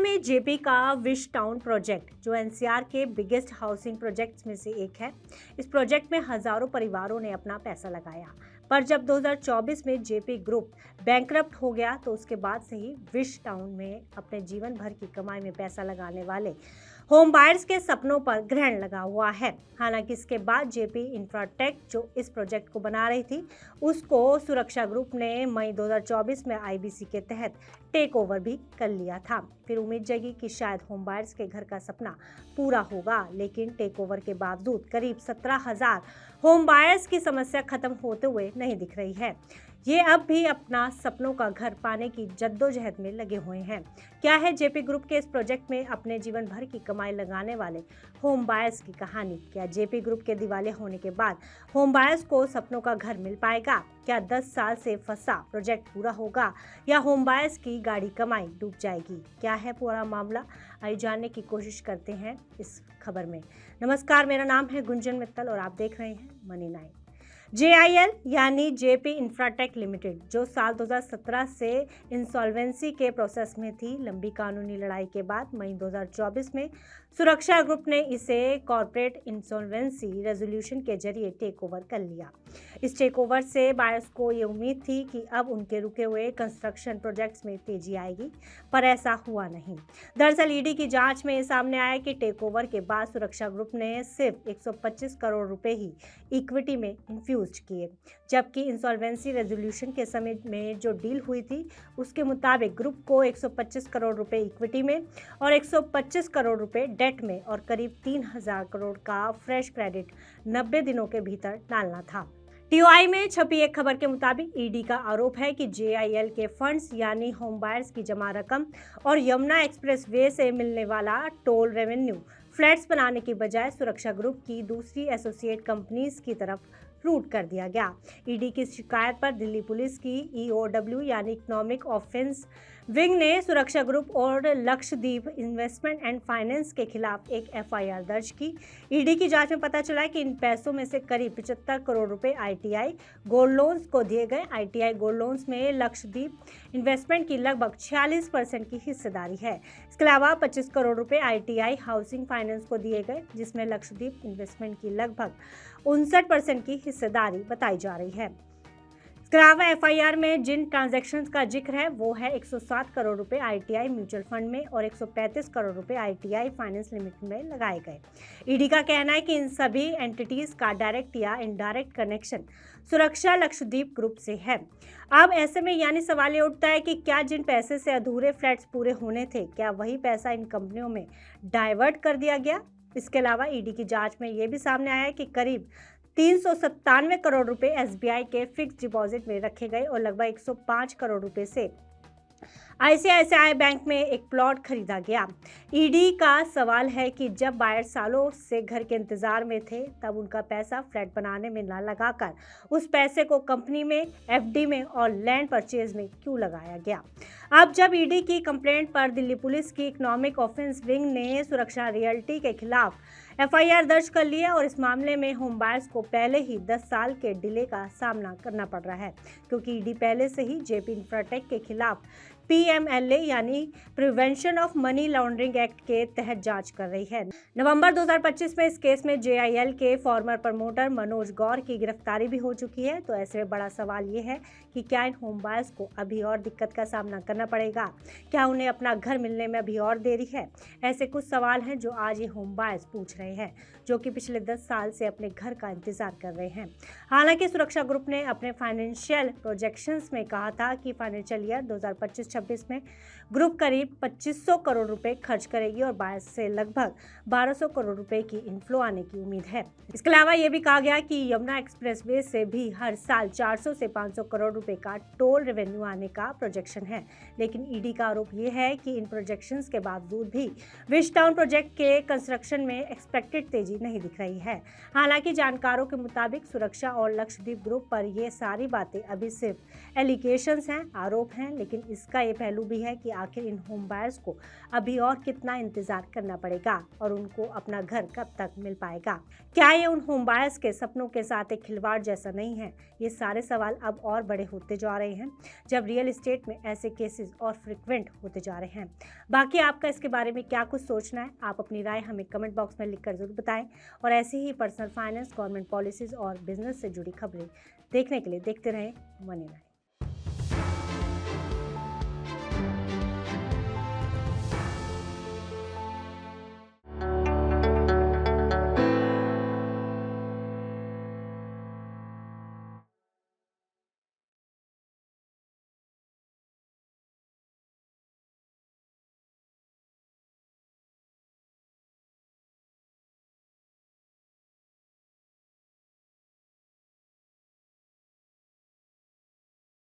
में जेपी का wish town project जो एनसीआर के बिगेस्ट हाउसिंग प्रोजेक्ट्स में से एक है। इस प्रोजेक्ट में हजारों परिवारों ने अपना पैसा लगाया, पर जब 2024 में जेपी ग्रुप बैंकरप्ट हो गया तो उसके बाद से ही विश टाउन में अपने जीवन भर की कमाई में पैसा लगाने वाले होम बायर्स के सपनों पर ग्रहण लगा हुआ है। हालांकि इसके बाद जेपी इंफ्राटेक जो इस प्रोजेक्ट को बना रही थी, उसको सुरक्षा ग्रुप ने मई 2024 में आईबीसी के तहत टेक ओवर भी कर लिया था। फिर उम्मीद जगी कि शायद होम बायर्स के घर का सपना पूरा होगा, लेकिन टेक ओवर के बावजूद करीब 17,000 होम बायर्स की समस्या खत्म होते हुए नहीं दिख रही है। ये अब भी अपना सपनों का घर पाने की जद्दोजहद में लगे हुए हैं। क्या है जेपी ग्रुप के इस प्रोजेक्ट में अपने जीवन भर की कमाई लगाने वाले होम बायर्स की कहानी? क्या जेपी ग्रुप के दिवालिया होने के बाद होम बायर्स को सपनों का घर मिल पाएगा? क्या 10 साल से फंसा प्रोजेक्ट पूरा होगा या होम बायर्स की गाड़ी कमाई डूब जाएगी? क्या है पूरा मामला, आइए जानने की कोशिश करते हैं इस खबर में। नमस्कार, मेरा नाम है गुंजन मित्तल और आप देख रहे हैं मनी 9। जेआईएल यानी जेपी इंफ्राटेक लिमिटेड जो साल 2017 से इंसॉल्वेंसी के प्रोसेस में थी, लंबी कानूनी लड़ाई के बाद मई 2024 में सुरक्षा ग्रुप ने इसे कॉर्पोरेट इंसॉल्वेंसी रेजोल्यूशन के जरिए टेक ओवर कर लिया। इस टेक ओवर से बायर्स को ये उम्मीद थी कि अब उनके रुके हुए कंस्ट्रक्शन प्रोजेक्ट्स में तेजी आएगी, पर ऐसा हुआ नहीं। दरअसल ईडी की जांच में सामने आया कि टेक ओवर के बाद सुरक्षा ग्रुप ने सिर्फ 125 करोड़ रुपए ही इक्विटी में इन्फ्यूज किए, जबकि इंसॉल्वेंसी रेजोल्यूशन के समय में जो डील हुई थी उसके मुताबिक ग्रुप को 125 करोड़ रुपए इक्विटी में और 125 करोड़ रुपए डेट में और करीब 3,000 करोड़ का फ्रेश क्रेडिट 90 दिनों के भीतर डालना था। टीओआई में छपी एक खबर के मुताबिक ईडी का आरोप है कि जेआईएल के फंड्स यानी होम बायर्स की जमा रकम और यमुना एक्सप्रेस वे से मिलने वाला टोल रेवेन्यू फ्लैट्स बनाने की बजाय सुरक्षा ग्रुप की दूसरी एसोसिएट कंपनीज की तरफ रूट कर दिया गया। ईडी की शिकायत पर दिल्ली पुलिस की ईओडब्ल्यू यानी इकोनॉमिक ऑफेंस विंग ने सुरक्षा ग्रुप और लक्षद्वीप इन्वेस्टमेंट एंड फाइनेंस के खिलाफ एक एफआईआर दर्ज की। ईडी की जांच में पता चला कि इन पैसों में से करीब 75 करोड़ रुपए आईटीआई गोल्ड लोन्स को दिए गए। आईटीआई गोल्ड लोन्स में लक्षद्वीप इन्वेस्टमेंट की लगभग 46% की हिस्सेदारी है। इसके अलावा 25 करोड़ रुपए आईटीआई हाउसिंग फाइनेंस को दिए गए, जिसमें लक्षद्वीप इन्वेस्टमेंट की लगभग 59% की हिस्सेदारी बताई जा रही है। इसके अलावा एफआईआर में जिन ट्रांजैक्शंस का जिक्र है वो है 107 करोड़ रुपए आईटीआई म्यूचुअल फंड में और 135 करोड़ रुपए आईटीआई फाइनेंस लिमिटेड में लगाए गए। ईडी का कहना है कि इन सभी एंटिटीज का डायरेक्ट या इनडायरेक्ट कनेक्शन सुरक्षा लक्षद्वीप ग्रुप से है। अब ऐसे में यानी सवाल ये उठता है कि क्या जिन पैसे से अधूरे फ्लैट्स पूरे होने थे, क्या वही पैसा इन कंपनियों में डाइवर्ट कर दिया गया? इसके अलावा ईडी की जांच में यह भी सामने आया है कि करीब 397 करोड़ रुपए एसबीआई के फिक्स डिपॉजिट में रखे गए और लगभग 105 करोड़ रुपए से आईसीआईसीआई बैंक में एक प्लॉट खरीदा गया। ईडी का सवाल है कि जब बायर सालों से घर के इंतजार में थे, तब उनका पैसा फ्लैट बनाने में ना लगाकर उस पैसे को कंपनी में, एफडी में और लैंड परचेज में क्यों लगाया गया? अब जब ईडी की कंप्लेंट पर दिल्ली पुलिस की इकोनॉमिक ऑफेंस विंग ने सुरक्षा रियल्टी के खिलाफ एफआईआर दर्ज कर ली है और इस मामले में होम बायर्स को पहले ही 10 साल के डिले का सामना करना पड़ रहा है, क्योंकि ईडी पहले से ही जेपी इंफ्राटेक के खिलाफ पीएमएलए यानी prevention of money laundering act के तहत जांच कर रही है। नवंबर 2025 में इस केस में जेआईएल के फॉर्मर प्रमोटर मनोज गौर की गिरफ्तारी भी हो चुकी है। तो ऐसे में बड़ा सवाल ये है कि क्या इन होम बायर्स को अभी और दिक्कत का सामना करना पड़ेगा? क्या उन्हें अपना घर मिलने में अभी और देरी है? ऐसे कुछ सवाल हैं जो आज ये होम बायर्स पूछ रहे हैं, जो कि पिछले 10 साल से अपने घर का इंतजार कर रहे हैं। हालांकि सुरक्षा ग्रुप ने अपने फाइनेंशियल प्रोजेक्शंस में कहा था कि फाइनेंशियल ईयर 2025-26 में ग्रुप करीब 2500 करोड़ रुपए खर्च करेगी और बायर्स से लगभग 1200 करोड़ रुपए की इनफ्लो आने की उम्मीद है। इसके अलावा यह भी कहा गया कि यमुना एक्सप्रेसवे से भी हर साल 400 से 500 करोड़ रुपए का टोल रेवेन्यू आने का प्रोजेक्शन है। लेकिन ईडी का आरोप यह है कि इन प्रोजेक्शंस के बावजूद भी विश टाउन प्रोजेक्ट के कंस्ट्रक्शन में एक्सपेक्टेड तेजी नहीं दिख रही है। हालांकि जानकारों के मुताबिक सुरक्षा और लक्षद्वीप ग्रुप पर ये सारी बातें अभी सिर्फ एलिगेशंस हैं, आरोप हैं, लेकिन इसका ये पहलू भी है कि आखिर इन होम बायर्स को अभी और कितना इंतजार करना पड़ेगा और उनको अपना घर कब तक मिल पाएगा। क्या ये उन होम बायर्स के सपनों के साथ एक खिलवाड़ जैसा नहीं है? ये सारे सवाल अब और बड़े होते जा रहे हैं जब रियल एस्टेट में ऐसे केसेस और फ्रिक्वेंट होते जा रहे हैं। बाकी आपका इसके बारे में क्या कुछ सोचना है, आप अपनी राय हमें कमेंट बॉक्स में लिखकर जरूर बताएं। और ऐसे ही पर्सनल फाइनेंस, गवर्नमेंट पॉलिसीज और बिजनेस से जुड़ी खबरें देखने के लिए देखते रहें मनी लाइन।